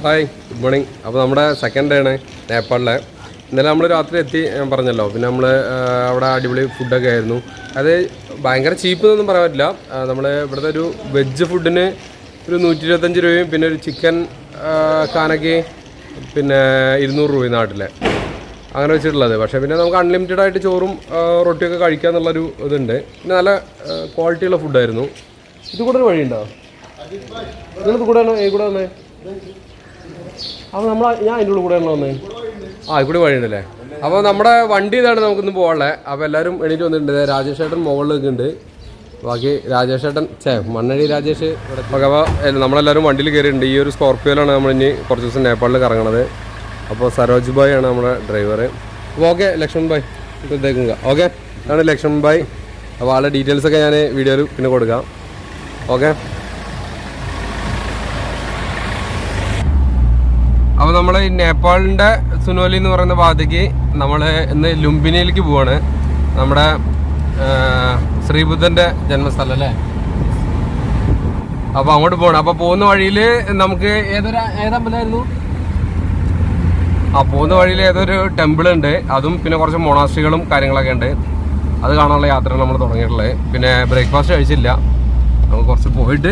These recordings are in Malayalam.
Hi good morning. അപ്പോൾ നമ്മുടെ സെക്കൻഡ് ഡേ ആണ് നേപ്പാളിലെ. ഇന്നലെ നമ്മൾ രാത്രി എത്തി, ഞാൻ പറഞ്ഞല്ലോ. പിന്നെ നമ്മൾ അവിടെ അടിപൊളി ഫുഡൊക്കെ ആയിരുന്നു. അത് ഭയങ്കര ചീപ്പ് എന്നൊന്നും പറയാൻ പറ്റില്ല. നമ്മൾ ഇവിടുത്തെ ഒരു വെജ് ഫുഡിന് ഒരു 125 രൂപയും പിന്നെ ഒരു ചിക്കൻ കാനയ്ക്ക് പിന്നെ 200 രൂപയും നാട്ടിലെ അങ്ങനെ വെച്ചിട്ടുള്ളത്. പക്ഷേ പിന്നെ നമുക്ക് അൺലിമിറ്റഡ് ആയിട്ട് ചോറും റൊട്ടിയൊക്കെ കഴിക്കുക എന്നുള്ളൊരു ഇതുണ്ട്. പിന്നെ നല്ല ക്വാളിറ്റിയുള്ള ഫുഡായിരുന്നു. ഇത് കൂടെ ഒരു വഴിയുണ്ടോ? നിങ്ങളിത് കൂടെ ആണോ? കൂടെ വന്നേ? അപ്പോൾ ഞാൻ അതിൻ്റെ ഉള്ളിൽ കൂടെ ആണോ വന്നേ? ഇവിടെ വഴിയുണ്ടല്ലേ. അപ്പോൾ നമ്മുടെ വണ്ടി ഇതാണ് നമുക്കിന്ന് പോകാനുള്ളത്. അപ്പോൾ എല്ലാവരും എണീറ്റ് വന്നിട്ടുണ്ട്. രാജേഷ് ഏട്ടൻ മുകളിലൊക്കെ ഉണ്ട്. ബാക്കി രാജേഷ് ഏട്ടൻ മണ്ണടി രാജേഷ് ഇവിടെ. അപ്പോൾ നമ്മളെല്ലാവരും വണ്ടിയിൽ കയറിയിട്ടുണ്ട്. ഈ ഒരു സ്കോർപ്പിയോയിലാണ് നമ്മൾ ഇനി കുറച്ച് ദിവസം നേപ്പാളിൽ കറങ്ങണത്. അപ്പോൾ സരോജ് ഭായ് ആണ് നമ്മുടെ ഡ്രൈവർ. അപ്പോൾ ഓക്കെ, ലക്ഷ്മൺ ഭായ് ഇതേക്കുക. ഓക്കെ, അതാണ് ലക്ഷ്മൺ ഭായ്. അപ്പോൾ ആളുടെ ഡീറ്റെയിൽസൊക്കെ ഞാൻ വീഡിയോയിൽ പിന്നെ കൊടുക്കാം. ഓക്കെ. അപ്പോൾ നമ്മൾ ഈ നേപ്പാളിൻ്റെ സുനോലി എന്ന് പറയുന്ന ഭാഗത്തേക്ക് നമ്മൾ ഇന്ന് ലുംബിനിയിലേക്ക് പോവാണ്. നമ്മുടെ ശ്രീബുദ്ധൻ്റെ ജന്മസ്ഥലം അല്ലേ. അപ്പോൾ അങ്ങോട്ട് പോകണം. അപ്പോൾ പോകുന്ന വഴിയിൽ നമുക്ക് ഏതമ്പലമായിരുന്നു? പോകുന്ന വഴിയിൽ ഏതൊരു ടെമ്പിൾ ഉണ്ട്. അതും പിന്നെ കുറച്ച് മൊണാസ്ട്രികളും കാര്യങ്ങളൊക്കെ ഉണ്ട്. അത് കാണാനുള്ള യാത്ര നമ്മൾ തുടങ്ങിയിട്ടുള്ളത്. പിന്നെ ബ്രേക്ക്ഫാസ്റ്റ് കഴിച്ചില്ല. നമുക്ക് കുറച്ച് പോയിട്ട്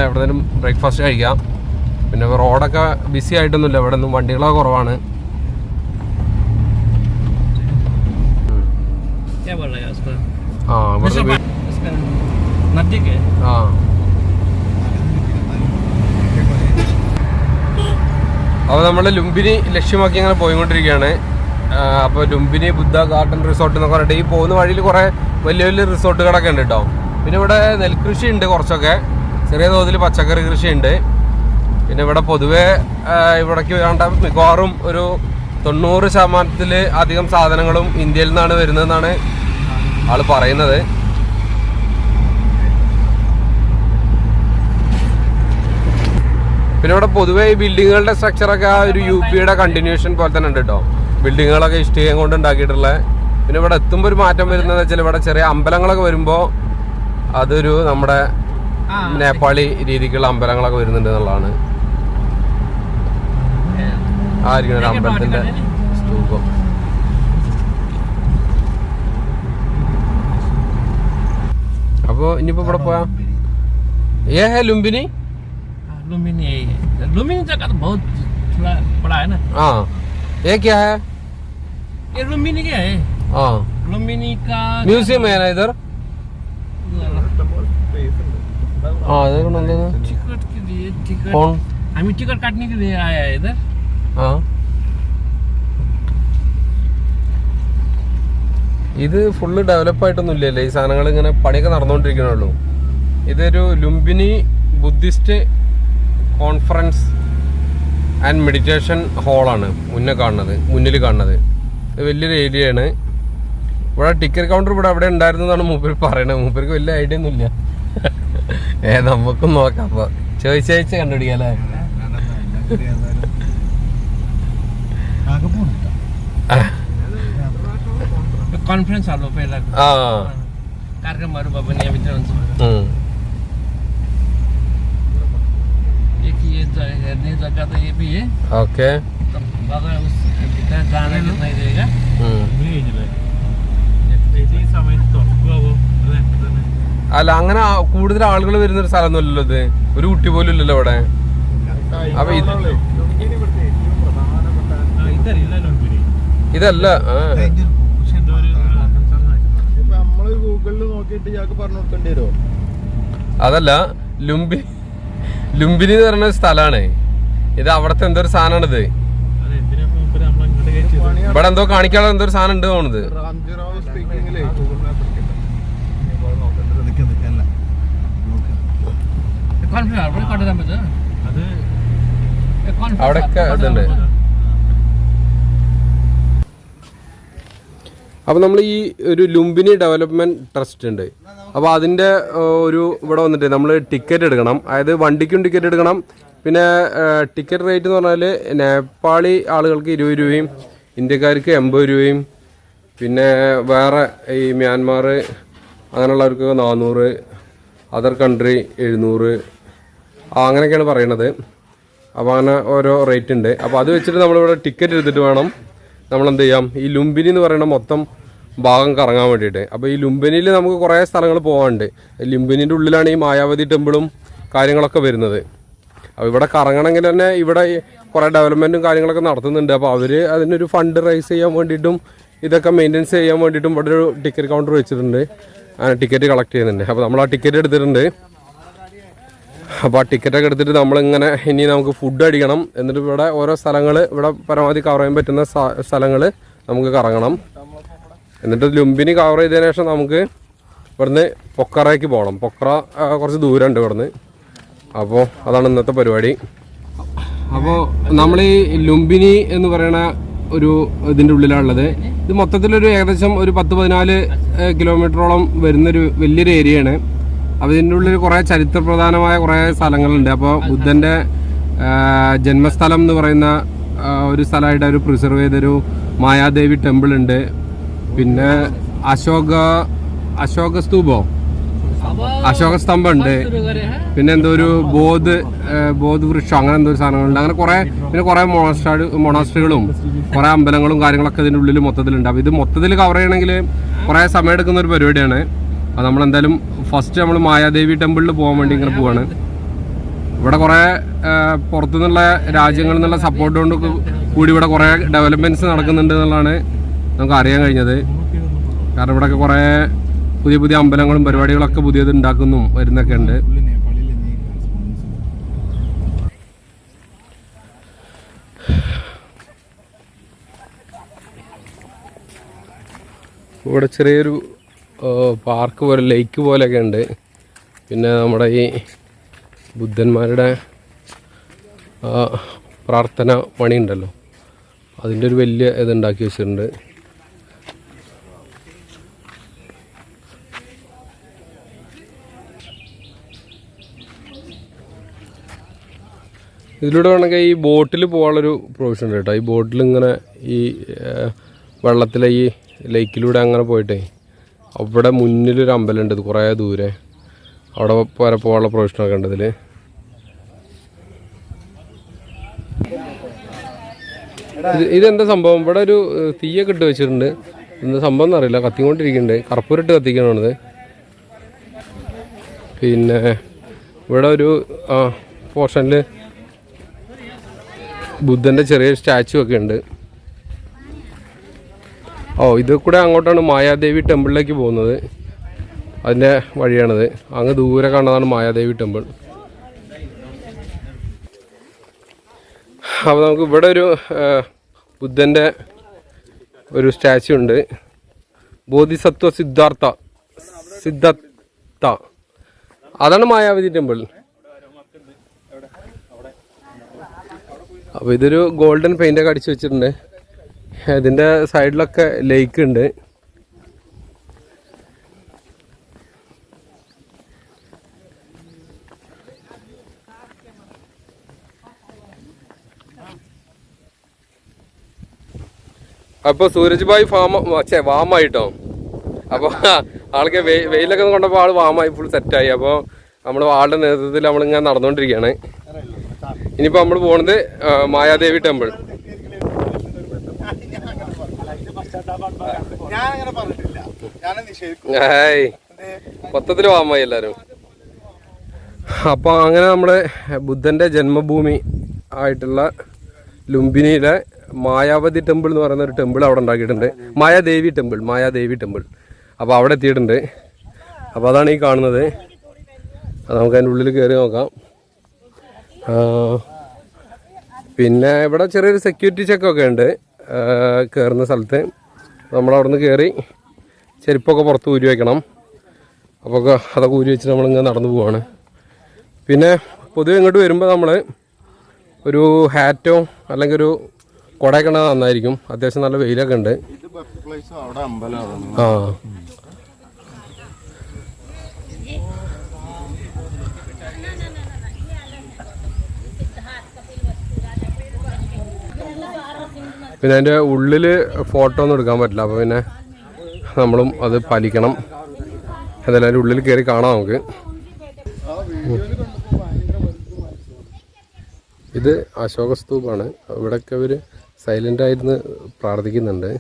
എവിടെയെങ്കിലും ബ്രേക്ക്ഫാസ്റ്റ് കഴിക്കാം. പിന്നെ റോഡൊക്കെ ബിസി ആയിട്ടൊന്നുമില്ല. ഇവിടെ ഒന്നും വണ്ടികളൊക്കെ കുറവാണ്. അപ്പോൾ നമ്മൾ ലുംബിനി ലക്ഷ്യമാക്കി അങ്ങനെ പോയിക്കൊണ്ടിരിക്കുകയാണ്. അപ്പോൾ ലുംബിനി ബുദ്ധ ഗാർഡൻ റിസോർട്ട് എന്നൊക്കെ പറഞ്ഞിട്ട് ഈ പോകുന്ന വഴിയിൽ കുറേ വലിയ വലിയ റിസോർട്ടുകളൊക്കെ ഉണ്ട് കേട്ടോ. പിന്നെ ഇവിടെ നെൽകൃഷി ഉണ്ട്, കുറച്ചൊക്കെ ചെറിയ തോതിൽ പച്ചക്കറി കൃഷിയുണ്ട്. പിന്നെ ഇവിടെ പൊതുവെ ഇവിടേക്ക് വേണ്ട മിക്കവാറും ഒരു 90% അധികം സാധനങ്ങളും ഇന്ത്യയിൽ നിന്നാണ് വരുന്നതെന്നാണ് ആള് പറയുന്നത്. പിന്നെ ഇവിടെ പൊതുവെ ഈ ബിൽഡിങ്ങുകളുടെ സ്ട്രക്ചറൊക്കെ ആ ഒരു UP-യുടെ കണ്ടിന്യൂഷൻ പോലെ തന്നെ ഉണ്ട് കേട്ടോ. ബിൽഡിങ്ങുകളൊക്കെ ഇഷ്ടികയും കൊണ്ട് ഉണ്ടാക്കിയിട്ടുള്ളത്. പിന്നെ ഇവിടെ എത്തുമ്പോൾ ഒരു മാറ്റം വരുന്നതെന്ന് വെച്ചാൽ ഇവിടെ ചെറിയ അമ്പലങ്ങളൊക്കെ വരുമ്പോൾ അതൊരു നമ്മുടെ നേപ്പാളി രീതിക്കുള്ള അമ്പലങ്ങളൊക്കെ വരുന്നുണ്ട് എന്നുള്ളതാണ്. ആയിരിക്കും ഒരു അമ്പലത്തിന്റെ സ്തൂപം. അപ്പൊ ഇനിയിപ്പോ ഇവിടെ പോയാ ലുംബിനി जगह तो बहुत बड़ा है ना. ये क्या है? ये लुम्बिनी क्या है? लुम्बिनी का म्यूजियम है ना इधर. टिकट के लिए हमें टिकट काटने के लिए आया है इधर. ഇത് ഫുള്ള് ഡെവലപ്പായിട്ടൊന്നും ഇല്ലല്ലേ. ഈ സാധനങ്ങൾ ഇങ്ങനെ പണിയൊക്കെ നടന്നുകൊണ്ടിരിക്കണുള്ളൂ. ഇതൊരു Lumbini Buddhist conference and meditation ഹാളാണ് മുന്നിൽ കാണുന്നത്. ഇത് വലിയൊരു ഏരിയയാണ്. ഇവിടെ ടിക്കറ്റ് കൗണ്ടർ ഇവിടെ അവിടെ ഉണ്ടായിരുന്നതാണ് മൂപ്പര് പറയണത്. മൂപ്പർക്ക് വലിയ ഐഡിയ ഒന്നും ഇല്ല. നമുക്കും നോക്കാം. അപ്പൊ ചോദിച്ചയച്ച് കണ്ടുപിടിക്കാം അല്ലേ. कॉन्फ्रेंस हाल हो पहला कार्यक्रमहरु भयो भने यहाँ भित्र हुन्छ. एक ये हेर्ने जग्गा त ये भी है. ओके. बगैर उस भित्र जाने के नहीं रहेगा. അല്ല, അങ്ങനെ കൂടുതൽ ആളുകൾ വരുന്നൊരു സ്ഥലമൊന്നുമല്ലല്ലോ ഇത്. ഒരു കുട്ടി പോലും ഇല്ലല്ലോ ഇവിടെ. അപ്പൊ ഇതല്ല അതല്ല ലുംബിനി എന്ന് പറയുന്ന സ്ഥലമാണ് ഇത്. അവിടത്തെ എന്തൊരു സാധനമാണിത്. ഇവിടെ എന്തോ കാണിക്കാനുള്ള എന്തൊരു സാധനം ഉണ്ട് തോന്നുന്നത്. അവിടെയൊക്കെ ഇതുണ്ട്. അപ്പോൾ നമ്മൾ ഈ ഒരു ലുംബിനി ഡെവലപ്മെൻറ്റ് ട്രസ്റ്റ് ഉണ്ട്. അപ്പോൾ അതിൻ്റെ ഇവിടെ വന്നിട്ട് നമ്മൾ ടിക്കറ്റ് എടുക്കണം. അതായത് വണ്ടിക്കും ടിക്കറ്റ് എടുക്കണം. പിന്നെ ടിക്കറ്റ് റേറ്റ് എന്ന് പറഞ്ഞാൽ നേപ്പാളി ആളുകൾക്ക് 20 രൂപയും ഇന്ത്യക്കാർക്ക് 80 രൂപയും പിന്നെ വേറെ ഈ മ്യാൻമാർ അങ്ങനെയുള്ളവർക്ക് 400, അതർ കൺട്രി 700 അങ്ങനെയൊക്കെയാണ് പറയണത്. അപ്പോൾ അങ്ങനെ ഓരോ റേറ്റ് ഉണ്ട്. അപ്പോൾ അത് വെച്ചിട്ട് നമ്മളിവിടെ ടിക്കറ്റ് എടുത്തിട്ട് വേണം നമ്മളെന്ത് ചെയ്യാം ഈ ലുംബിനി എന്ന് പറയുന്ന മൊത്തം ഭാഗം കറങ്ങാൻ വേണ്ടിയിട്ട്. അപ്പോൾ ഈ ലുംബിനിയിൽ നമുക്ക് കുറേ സ്ഥലങ്ങൾ പോകാനുണ്ട്. ലുംബിനിൻ്റെ ഉള്ളിലാണ് ഈ മായാവതി ടെമ്പിളും കാര്യങ്ങളൊക്കെ വരുന്നത്. അപ്പോൾ ഇവിടെ കറങ്ങണമെങ്കിൽ തന്നെ ഇവിടെ കുറേ ഡെവലപ്മെൻറ്റും കാര്യങ്ങളൊക്കെ നടത്തുന്നുണ്ട്. അപ്പോൾ അവർ അതിനൊരു ഫണ്ട് റൈസ് ചെയ്യാൻ വേണ്ടിയിട്ടും ഇതൊക്കെ മെയിൻ്റെനൻസ് ചെയ്യാൻ വേണ്ടിയിട്ടും ഇവിടെ ഒരു ടിക്കറ്റ് കൗണ്ടർ വെച്ചിട്ടുണ്ട്. ടിക്കറ്റ് കളക്ട് ചെയ്യുന്നുണ്ട്. അപ്പോൾ നമ്മൾ ആ ടിക്കറ്റ് എടുത്തിട്ടുണ്ട്. അപ്പോൾ ആ ടിക്കറ്റൊക്കെ എടുത്തിട്ട് നമ്മളിങ്ങനെ ഇനി നമുക്ക് ഫുഡ് അടിക്കണം. എന്നിട്ട് ഇവിടെ ഓരോ സ്ഥലങ്ങൾ ഇവിടെ പരമാവധി കവർ ചെയ്യാൻ പറ്റുന്ന സ്ഥലങ്ങൾ നമുക്ക് കറങ്ങണം. എന്നിട്ട് ലുംബിനി കവർ ചെയ്തതിന് ശേഷം നമുക്ക് ഇവിടുന്ന് പൊക്കറയ്ക്ക് പോകണം. പൊക്കറ കുറച്ച് ദൂരമുണ്ട് ഇവിടുന്ന്. അപ്പോൾ അതാണ് ഇന്നത്തെ പരിപാടി. അപ്പോൾ നമ്മൾ ഈ ലുംബിനി എന്ന് പറയുന്ന ഒരു ഇതിൻ്റെ ഉള്ളിലാണുള്ളത്. ഇത് മൊത്തത്തിലൊരു ഏകദേശം ഒരു 10-14 കിലോമീറ്ററോളം വരുന്നൊരു വലിയൊരു ഏരിയയാണ്. അപ്പോൾ ഇതിൻ്റെ ഉള്ളിൽ കുറേ ചരിത്രപ്രധാനമായ കുറേ സ്ഥലങ്ങളുണ്ട്. അപ്പോൾ ബുദ്ധൻ്റെ ജന്മസ്ഥലം എന്ന് പറയുന്ന ഒരു സ്ഥലമായിട്ട് അവർ പ്രിസർവ് ചെയ്തൊരു മായാദേവി ടെമ്പിൾ ഉണ്ട്. പിന്നെ അശോക സ്തൂപോ അശോക സ്തംഭം ഉണ്ട്. പിന്നെ എന്തോ ഒരു ബോധ് വൃക്ഷം അങ്ങനെ എന്തോ ഒരു സാധനങ്ങളുണ്ട്. അങ്ങനെ കുറേ പിന്നെ കുറേ മൊണാസ്ട്രികളും കുറേ അമ്പലങ്ങളും കാര്യങ്ങളൊക്കെ ഇതിൻ്റെ ഉള്ളിൽ മൊത്തത്തിലുണ്ട്. അപ്പോൾ ഇത് മൊത്തത്തിൽ കവർ ചെയ്യണമെങ്കിൽ കുറേ സമയം എടുക്കുന്ന ഒരു പരിപാടിയാണ്. അപ്പോൾ നമ്മളെന്തായാലും ഫസ്റ്റ് നമ്മൾ മായാദേവി ടെമ്പിളിൽ പോകാൻ വേണ്ടി ഇങ്ങനെ പോവാണ്. ഇവിടെ കുറേ പുറത്തുനിന്നുള്ള രാജ്യങ്ങളിൽ നിന്നുള്ള സപ്പോർട്ട് കൊണ്ട് കൂടി ഇവിടെ കുറേ ഡെവലപ്മെൻറ്റ്സ് നടക്കുന്നുണ്ട് എന്നുള്ളതാണ് നമുക്ക് അറിയാൻ കഴിഞ്ഞത്. കാരണം ഇവിടെയൊക്കെ കുറേ പുതിയ പുതിയ അമ്പലങ്ങളും പരിപാടികളൊക്കെ പുതിയത് ഉണ്ടാക്കുന്നു വരുന്നൊക്കെ ഉണ്ട്. ഇവിടെ ചെറിയൊരു പാർക്ക് പോലെ ലേക്ക് പോലെയൊക്കെ ഉണ്ട്. പിന്നെ നമ്മുടെ ഈ ബുദ്ധന്മാരുടെ പ്രാർത്ഥന പണി ഉണ്ടല്ലോ, അതിൻ്റെ ഒരു വലിയ ഇതുണ്ടാക്കി വെച്ചിട്ടുണ്ട്. ഇതിലൂടെ വേണമെങ്കിൽ ഈ ബോട്ടിൽ പോകാനുള്ളൊരു പ്രൊവിഷൻ ഉണ്ട് കേട്ടോ. ഈ ബോട്ടിൽ ഇങ്ങനെ ഈ വെള്ളത്തിലെ ഈ ലേക്കിലൂടെ അങ്ങനെ പോയിട്ടേ അവിടെ മുന്നിലൊരു അമ്പലമുണ്ട്. ഇത് കുറേ ദൂരെ അവിടെ വരെ പോകാനുള്ള പ്രൊവിഷനൊക്കെ ഉണ്ട് ഇതിൽ. ഇതെന്താ സംഭവം? ഇവിടെ ഒരു തീയൊക്കെ ഇട്ട് വെച്ചിട്ടുണ്ട്. എന്താ സംഭവം എന്നറിയില്ല, കത്തിക്കൊണ്ടിരിക്കുന്നുണ്ട്. കർപ്പൂരിട്ട് കത്തിക്കണത്. പിന്നെ ഇവിടെ ഒരു പോർഷനിൽ ബുദ്ധൻ്റെ ചെറിയൊരു സ്റ്റാച്ചു ഒക്കെ ഉണ്ട്. ഇത് കൂടെ അങ്ങോട്ടാണ് മായാദേവി ടെമ്പിളിലേക്ക് പോകുന്നത്. അതിൻ്റെ വഴിയാണിത്. അങ്ങ് ദൂരെ കാണുന്നതാണ് മായാദേവി ടെമ്പിൾ. അപ്പോൾ നമുക്ക് ഇവിടെ ഒരു ബുദ്ധൻ്റെ ഒരു സ്റ്റാച്ചു ഉണ്ട്. ബോധിസത്വ സിദ്ധാർത്ഥ അതാണ് മായാവതി ടെമ്പിൾ. അപ്പോൾ ഇതൊരു ഗോൾഡൻ പെയിൻ്റൊക്കെ അടിച്ച് വെച്ചിട്ടുണ്ട്. ഇതിൻ്റെ സൈഡിലൊക്കെ ലേക്ക് ഉണ്ട്. അപ്പോൾ സൂരജ് ഭായ് വാമായിട്ടോ. അപ്പോൾ ആൾക്ക് വെയിലൊക്കെ കൊണ്ടപ്പോൾ ആൾ വാമായി ഫുൾ സെറ്റായി. അപ്പോൾ നമ്മൾ ആളുടെ നേതൃത്വത്തിൽ നമ്മളിങ്ങനെ നടന്നുകൊണ്ടിരിക്കുകയാണ്. ഇനിയിപ്പോൾ നമ്മൾ പോകുന്നത് മായാദേവി ടെമ്പിൾ. മൊത്തത്തിൽ വാമായി എല്ലാവരും. അപ്പോൾ അങ്ങനെ നമ്മൾ ബുദ്ധൻ്റെ ജന്മഭൂമി ആയിട്ടുള്ള ലുംബിനിയിലെ മായാവതി ടെമ്പിൾ എന്ന് പറയുന്ന ഒരു ടെമ്പിൾ അവിടെ ഉണ്ടാക്കിയിട്ടുണ്ട്. മായാദേവി ടെമ്പിൾ. അപ്പോൾ അവിടെ എത്തിയിട്ടുണ്ട്. അപ്പോൾ അതാണ് ഈ കാണുന്നത്. നമുക്ക് അതിൻ്റെ ഉള്ളിൽ കയറി നോക്കാം. പിന്നെ ഇവിടെ ചെറിയൊരു സെക്യൂരിറ്റി ചെക്കൊക്കെ ഉണ്ട് കയറുന്ന സ്ഥലത്ത്. നമ്മളവിടെ നിന്ന് കയറി ചെരുപ്പൊക്കെ പുറത്ത് ഊരി വയ്ക്കണം. അപ്പോൾ അതൊക്കെ ഊരി വെച്ചിട്ട് നമ്മളിങ്ങനെ നടന്നു പോവാണ്. പിന്നെ പൊതുവെ ഇങ്ങോട്ട് വരുമ്പോൾ നമ്മൾ ഒരു ഹാറ്റോ അല്ലെങ്കിൽ ഒരു കുടയൊക്കെ ഉണ്ടെങ്കിൽ നന്നായിരിക്കും. അത്യാവശ്യം നല്ല വെയിലൊക്കെ ഉണ്ട്. പിന്നെ അതിൻ്റെ ഉള്ളിൽ ഫോട്ടോ ഒന്നും എടുക്കാൻ പറ്റില്ല. അപ്പോൾ പിന്നെ നമ്മളും അത് പാലിക്കണം. എന്തായാലും അതിൻ്റെ ഉള്ളിൽ കയറി കാണാം നമുക്ക്. ഇത് അശോക സ്തൂപാണ്. ഇവിടെയൊക്കെ അവർ സൈലൻ്റായിരുന്ന് പ്രാർത്ഥിക്കുന്നുണ്ട്.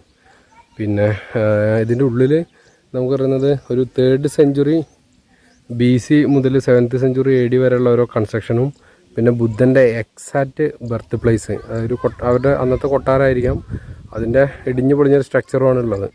പിന്നെ ഇതിൻ്റെ ഉള്ളിൽ നമുക്ക് പറയുന്നത് ഒരു 3rd സെഞ്ച്വറി BC മുതൽ 7th സെഞ്ച്വറി AD വരെയുള്ള ഓരോ കൺസ്ട്രക്ഷനും പിന്നെ ബുദ്ധൻ്റെ എക്സാക്റ്റ് ബർത്ത് പ്ലേസ് ഒരു അവരുടെ അന്നത്തെ കൊട്ടാരമായിരിക്കാം, അതിൻ്റെ ഇടിഞ്ഞു പൊളിഞ്ഞൊരു സ്ട്രക്ചറുമാണ് ഉള്ളത്.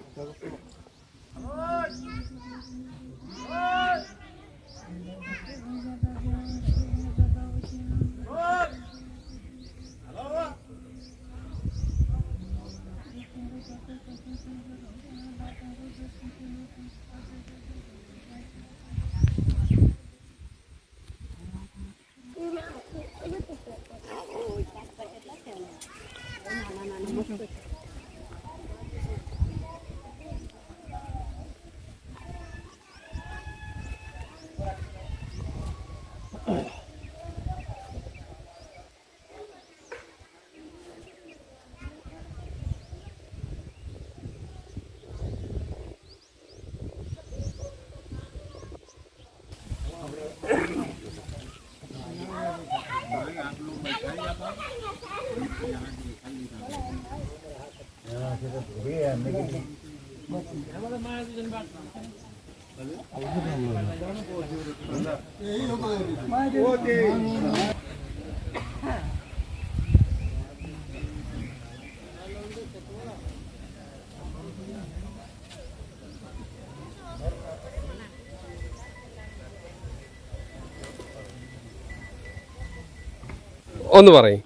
ഒന്ന് പറയും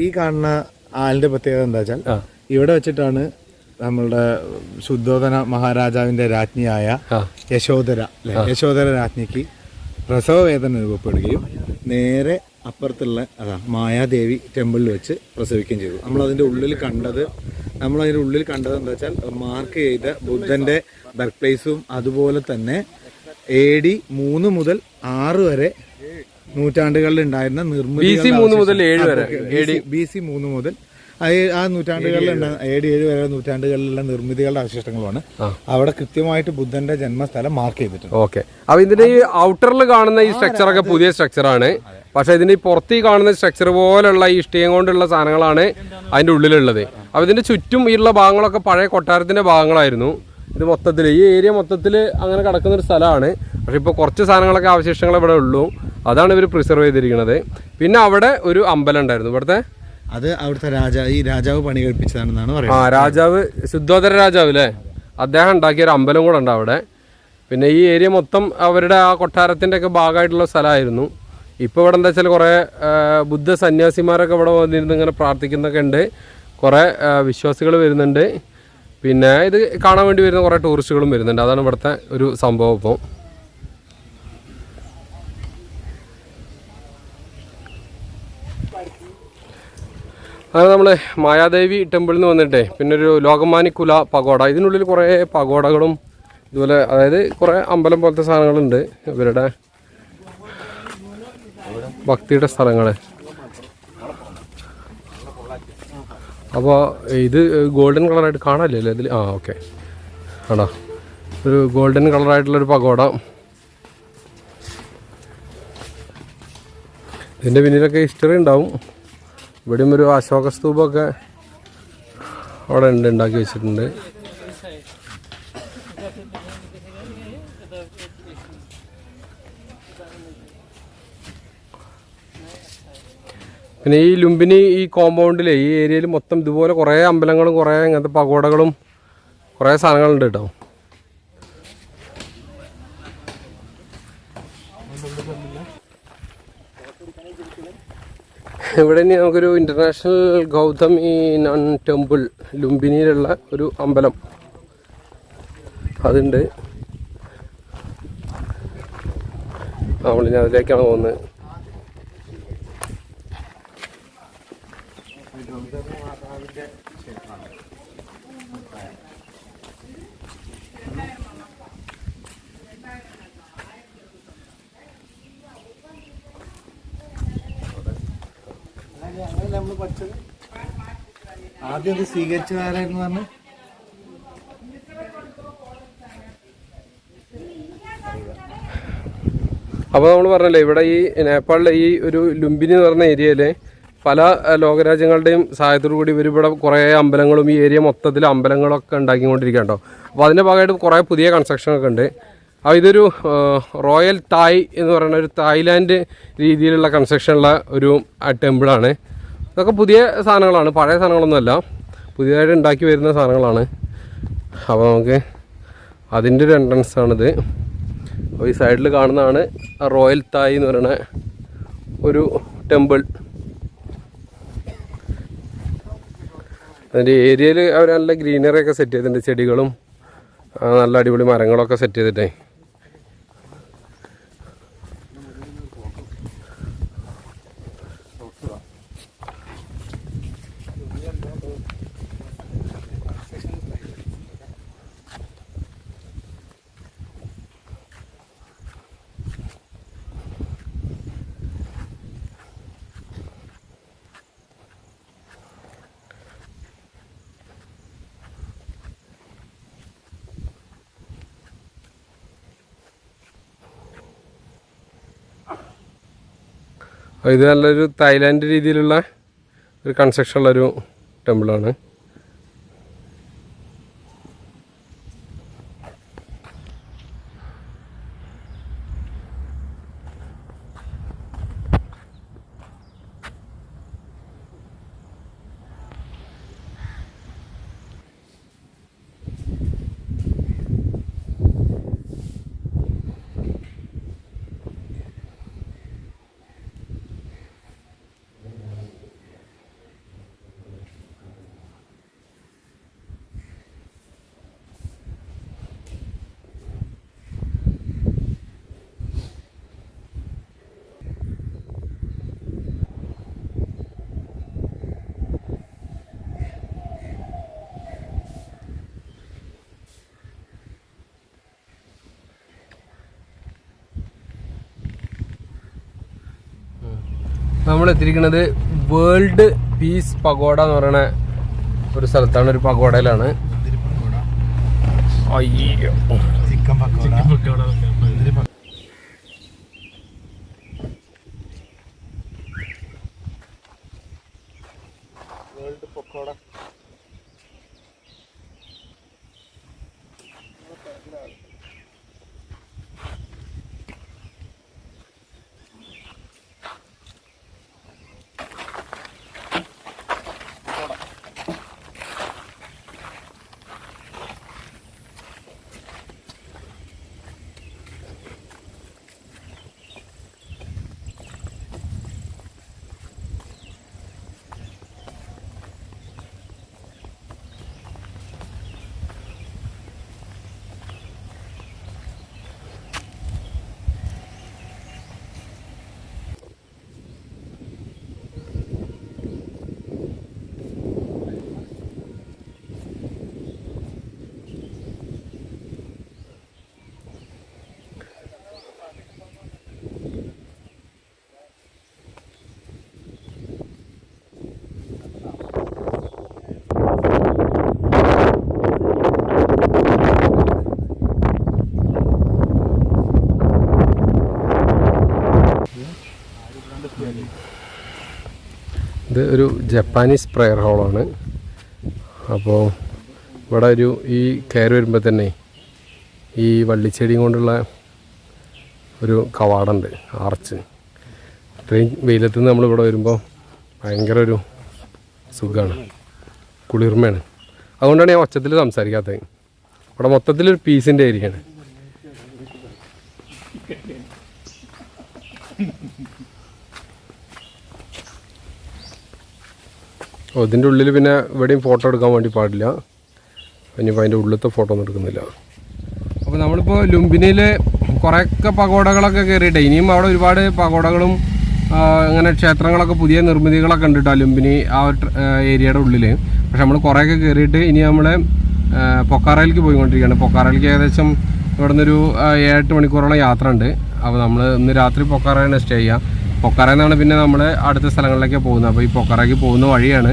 ഈ കാണുന്ന ആലിന്റെ പ്രത്യേകത എന്താ വെച്ചാൽ ഇവിടെ വെച്ചിട്ടാണ് നമ്മളുടെ ശുദ്ധോധന മഹാരാജാവിന്റെ രാജ്ഞിയായ യശോധര രാജ്ഞിക്ക് പ്രസവ വേദന അനുഭവപ്പെടുകയും നേരെ അപ്പുറത്തുള്ള മായാദേവി ടെമ്പിളിൽ വെച്ച് പ്രസവിക്കുകയും ചെയ്തു. നമ്മളതിൻ്റെ ഉള്ളിൽ കണ്ടത് എന്താ വെച്ചാൽ മാർക്ക് ചെയ്ത ബുദ്ധന്റെ ബർത്ത് പ്ലേസും അതുപോലെ തന്നെ AD 3 മുതൽ 6 വരെ നൂറ്റാണ്ടുകളിൽ ഉണ്ടായിരുന്ന നിർമ്മിതി BC 3 മുതൽ 7 വരെ BC 3 മുതൽ ആ നൂറ്റാണ്ടുകളിൽ AD 7 വരെ നൂറ്റാണ്ടുകളിലുള്ള നിർമ്മിതികളുടെ അവശിഷ്ടങ്ങളുമാണ് അവിടെ കൃത്യമായിട്ട് ബുദ്ധന്റെ ജന്മസ്ഥലം മാർക്ക് ചെയ്തിട്ടുണ്ട്. ഓക്കെ, അപ്പൊ ഇതിന്റെ ഈ ഔട്ടറിൽ കാണുന്ന ഈ സ്ട്രക്ചറൊക്കെ പുതിയ സ്ട്രക്ചറാണ്. പക്ഷെ ഇതിന്റെ പുറത്ത് കാണുന്ന സ്ട്രക്ചർ പോലുള്ള ഈ ഇഷ്ടികം കൊണ്ടുള്ള സാധനങ്ങളാണ് അതിന്റെ ഉള്ളിലുള്ളത്. അപ്പൊ ഇതിന്റെ ചുറ്റും ഈ ഉള്ള ഭാഗങ്ങളൊക്കെ പഴയ കൊട്ടാരത്തിന്റെ ഭാഗങ്ങളായിരുന്നു. ഇത് മൊത്തത്തിൽ ഈ ഏരിയ മൊത്തത്തിൽ അങ്ങനെ കിടക്കുന്ന ഒരു സ്ഥലമാണ്. പക്ഷെ ഇപ്പോൾ കുറച്ച് സാധനങ്ങളൊക്കെ അവശിഷ്ടങ്ങൾ ഇവിടെ ഉള്ളൂ, അതാണ് ഇവർ പ്രിസർവ് ചെയ്തിരിക്കുന്നത്. പിന്നെ അവിടെ ഒരു അമ്പലം ഉണ്ടായിരുന്നു. ഇവിടുത്തെ അവിടുത്തെ രാജാവ് പണി കഴിപ്പിച്ചതാണെന്നാണ് പറയുന്നത്. രാജാവ് ശുദ്ധോധര രാജാവ് അല്ലേ, അദ്ദേഹം ഉണ്ടാക്കിയ ഒരു അമ്പലം കൂടെ ഉണ്ട് അവിടെ. പിന്നെ ഈ ഏരിയ മൊത്തം അവരുടെ ആ കൊട്ടാരത്തിൻ്റെ ഒക്കെ ഭാഗമായിട്ടുള്ള സ്ഥലമായിരുന്നു. ഇപ്പോൾ ഇവിടെ എന്താ വെച്ചാൽ കുറേ ബുദ്ധ സന്യാസിമാരൊക്കെ ഇവിടെ വന്നിരുന്ന് ഇങ്ങനെ പ്രാർത്ഥിക്കുന്നൊക്കെ ഉണ്ട്. കുറേ വിശ്വാസികൾ വരുന്നുണ്ട്. പിന്നെ ഇത് കാണാൻ വേണ്ടി വരുന്ന കുറേ ടൂറിസ്റ്റുകളും വരുന്നുണ്ട്. അതാണ് ഇവിടുത്തെ ഒരു സംഭവം. ഇപ്പോൾ അങ്ങനെ നമ്മൾ മായാദേവി ടെമ്പിളിൽ നിന്ന് വന്നിട്ടേ പിന്നെ ഒരു ലോകമാനിക്കുല പഗോഡ, ഇതിനുള്ളിൽ കുറേ പഗോഡകളും ഇതുപോലെ അതായത് കുറേ അമ്പലം പോലത്തെ സാധനങ്ങളുണ്ട്. ഇവരുടെ ഭക്തിയുടെ സ്ഥലങ്ങൾ. അപ്പോൾ ഇത് ഗോൾഡൻ കളറായിട്ട് കാണാനില്ലല്ലോ ഇതിൽ. ഓക്കെ, ആണോ, ഒരു ഗോൾഡൻ കളറായിട്ടുള്ളൊരു പഗോഡ. ഇതിൻ്റെ പിന്നിലൊക്കെ ഹിസ്റ്ററി ഉണ്ടാവും. ഇവിടെയും ഒരു അശോക സ്തൂപമൊക്കെ അവിടെ ഉണ്ടാക്കി വെച്ചിട്ടുണ്ട്. പിന്നെ ഈ ലുംബിനി ഈ കോമ്പൗണ്ടിലെ ഈ ഏരിയയിൽ മൊത്തം ഇതുപോലെ കുറേ അമ്പലങ്ങളും കുറേ ഇങ്ങനത്തെ പഗോഡകളും കുറേ സാധനങ്ങളുണ്ട് കേട്ടോ. ഇവിടെ ഇനി നമുക്കൊരു ഇൻ്റർനാഷണൽ ഗൗതമി നൺ ടെമ്പിൾ ലുംബിനിയിലുള്ള ഒരു അമ്പലം അതുണ്ട്. നമ്മളിനി അതിലേക്കാണ് പോകുന്നത്. ആദ്യം അത് സ്വീകരിച്ചതാരായിരുന്നു പറഞ്ഞു? അപ്പോൾ നമ്മൾ പറഞ്ഞല്ലേ ഇവിടെ ഈ നേപ്പാളിലെ ഈ ഒരു ലുംബിനി എന്ന് പറഞ്ഞ ഏരിയയിൽ പല ലോകരാജ്യങ്ങളുടെയും സഹായത്തോടു കൂടി ഇവർ ഇവിടെ കുറേ അമ്പലങ്ങളും ഈ ഏരിയ മൊത്തത്തിൽ അമ്പലങ്ങളൊക്കെ ഉണ്ടാക്കിക്കൊണ്ടിരിക്കുകയുണ്ടോ. അപ്പോൾ അതിൻ്റെ ഭാഗമായിട്ട് കുറേ പുതിയ കൺസ്ട്രക്ഷനൊക്കെ ഉണ്ട്. അപ്പോൾ ഇതൊരു റോയൽ തായ് എന്ന് പറയുന്ന ഒരു തായ്ലാൻഡ് രീതിയിലുള്ള കൺസ്ട്രക്ഷനുള്ള ഒരു ടെമ്പിളാണ്. ഇതൊക്കെ പുതിയ സാധനങ്ങളാണ്, പഴയ സാധനങ്ങളൊന്നുമല്ല, പുതിയതായിട്ട് ഉണ്ടാക്കി വരുന്ന സാധനങ്ങളാണ്. അപ്പോൾ നമുക്ക് അതിൻ്റെ ഒരു എൻട്രൻസ് ആണിത്. അപ്പോൾ ഈ സൈഡിൽ കാണുന്നതാണ് റോയൽ തായ് എന്ന് പറയുന്ന ഒരു ടെമ്പിൾ. അതിൻ്റെ ഏരിയയിൽ അവർ നല്ല ഗ്രീനറി ഒക്കെ സെറ്റ് ചെയ്തിട്ടുണ്ട്, ചെടികളും നല്ല അടിപൊളി മരങ്ങളൊക്കെ സെറ്റ് ചെയ്തിട്ടേ. ഇത് നല്ലൊരു തായ്ലാൻഡ് രീതിയിലുള്ള ഒരു കൺസ്ട്രക്ഷൻ ഉള്ളൊരു ടെമ്പിളാണ്. നമ്മൾ എത്തിയിരിക്കുന്നത് വേൾഡ് പീസ് പഗോഡ എന്ന് പറയുന്ന ഒരു സ്ഥലത്താണ്, ഒരു പഗോഡയിലാണ്. അയ്യോ, ചിക്കൻ പക്കോട. വേൾഡ് പക്കോട. ഇത് ഒരു ജപ്പാനീസ് പ്രെയർ ഹാളാണ്. അപ്പോൾ ഇവിടെ ഈ കയറി വരുമ്പോൾ തന്നെ ഈ വള്ളിച്ചെടിയും കൊണ്ടുള്ള ഒരു കവാടമുണ്ട്, ആർച്ച്. ഇത്രയും വെയിലത്ത് നിന്ന് നമ്മളിവിടെ വരുമ്പോൾ ഭയങ്കര ഒരു സുഖമാണ്, കുളിർമയാണ്. അതുകൊണ്ടാണ് ഞാൻ ഒച്ചത്തിൽ സംസാരിക്കാത്തത്. ഇവിടെ മൊത്തത്തിലൊരു പീസിൻ്റെ ഏരിയയാണ്. ഇതിൻ്റെ ഉള്ളിൽ പിന്നെ ഇവിടെയും ഫോട്ടോ എടുക്കാൻ വേണ്ടി പാടില്ല, ഇനിയിപ്പോൾ അതിൻ്റെ ഉള്ളിലത്തെ ഫോട്ടോ ഒന്നും എടുക്കുന്നില്ല. അപ്പോൾ നമ്മളിപ്പോൾ ലുംബിനിയിൽ കുറേയൊക്കെ പഗോഡകളൊക്കെ കയറിയിട്ട് ഇനിയും അവിടെ ഒരുപാട് പഗോഡകളും അങ്ങനെ ക്ഷേത്രങ്ങളൊക്കെ പുതിയ നിർമ്മിതികളൊക്കെ ഉണ്ട് കേട്ടോ ലുംബിനി ആ ഒരു ഏരിയയുടെ ഉള്ളിൽ. പക്ഷെ നമ്മൾ കുറേയൊക്കെ കയറിയിട്ട് ഇനി നമ്മൾ പൊക്കാറയിലേക്ക് പോയിക്കൊണ്ടിരിക്കുകയാണ്. പൊക്കാറയിലേക്ക് ഏകദേശം ഇവിടെ നിന്നൊരു 7-8 മണിക്കൂറോളം യാത്ര ഉണ്ട്. അപ്പോൾ നമ്മൾ ഇന്ന് രാത്രി പൊക്കാറയാണ് സ്റ്റേ ചെയ്യുക. പൊക്കാറയിൽ നിന്നാണ് പിന്നെ നമ്മൾ അടുത്ത സ്ഥലങ്ങളിലേക്ക് പോകുന്നത്. അപ്പോൾ ഈ പൊക്കാറയ്ക്ക് പോകുന്ന വഴിയാണ്.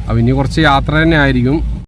അപ്പോൾ ഇനി കുറച്ച് യാത്ര തന്നെ ആയിരിക്കും.